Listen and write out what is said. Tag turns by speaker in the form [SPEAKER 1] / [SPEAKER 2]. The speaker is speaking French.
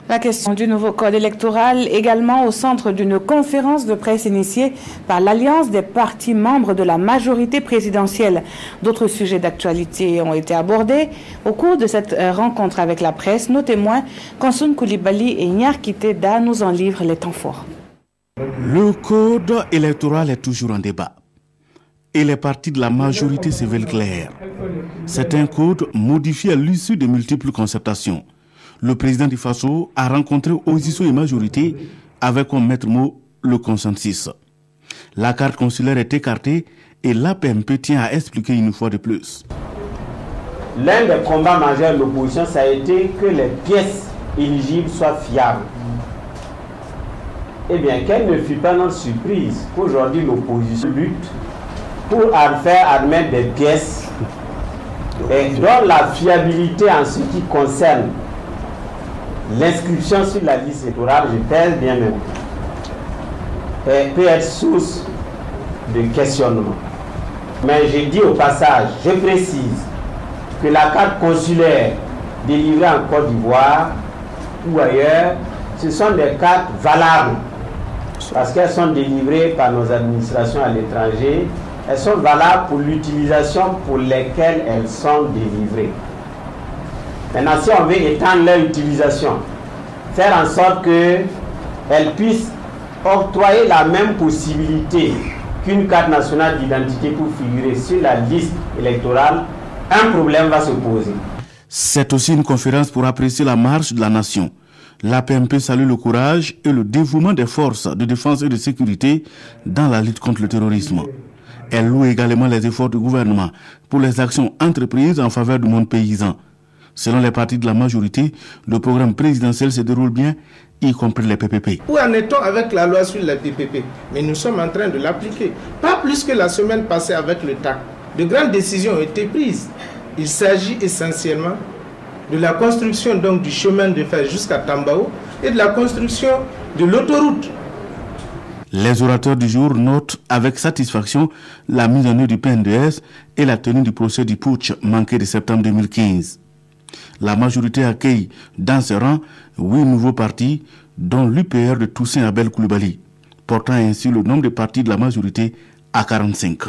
[SPEAKER 1] La question du nouveau code électoral également au centre d'une conférence de presse initiée par l'Alliance des partis membres de la majorité présidentielle. D'autres sujets d'actualité ont été abordés au cours de cette rencontre avec la presse. Nos témoins, Konsun Koulibaly et Nyarkite Da, nous en livrent les temps forts.
[SPEAKER 2] Le code électoral est toujours en débat et les partis de la majorité se veulent clairs. C'est un code modifié à l'issue de multiples concertations. Le président du FASO a rencontré opposition et majorité avec comme maître mot le consensus. La carte consulaire est écartée et l'APMP tient à expliquer une fois de plus.
[SPEAKER 3] L'un des combats majeurs de l'opposition, ça a été que les pièces éligibles soient fiables. Eh bien, quelle ne fut pas notre surprise qu'aujourd'hui l'opposition lutte pour faire admettre des pièces et dont la fiabilité en ce qui concerne l'inscription sur la liste électorale, je pèse bien même, peut être source de questionnement. Mais je dis au passage, je précise que la carte consulaire délivrée en Côte d'Ivoire ou ailleurs, ce sont des cartes valables parce qu'elles sont délivrées par nos administrations à l'étranger. Elles sont valables pour l'utilisation pour laquelle elles sont délivrées. Maintenant, si on veut étendre leur utilisation, faire en sorte qu'elles puissent octroyer la même possibilité qu'une carte nationale d'identité pour figurer sur la liste électorale, un problème va se poser.
[SPEAKER 2] C'est aussi une conférence pour apprécier la marche de la nation. L'APMP salue le courage et le dévouement des forces de défense et de sécurité dans la lutte contre le terrorisme. Elle loue également les efforts du gouvernement pour les actions entreprises en faveur du monde paysan. Selon les partis de la majorité, le programme présidentiel se déroule bien, y compris les PPP.
[SPEAKER 4] Où en est-on avec la loi sur les PPP? Mais nous sommes en train de l'appliquer. Pas plus que la semaine passée avec le TAC. De grandes décisions ont été prises. Il s'agit essentiellement de la construction donc du chemin de fer jusqu'à Tambao et de la construction de l'autoroute.
[SPEAKER 2] Les orateurs du jour notent avec satisfaction la mise en œuvre du PNDS et la tenue du procès du putsch manqué de septembre 2015. La majorité accueille dans ses rangs 8 nouveaux partis, dont l'UPR de Toussaint Abel Koulibaly, portant ainsi le nombre de partis de la majorité à 45.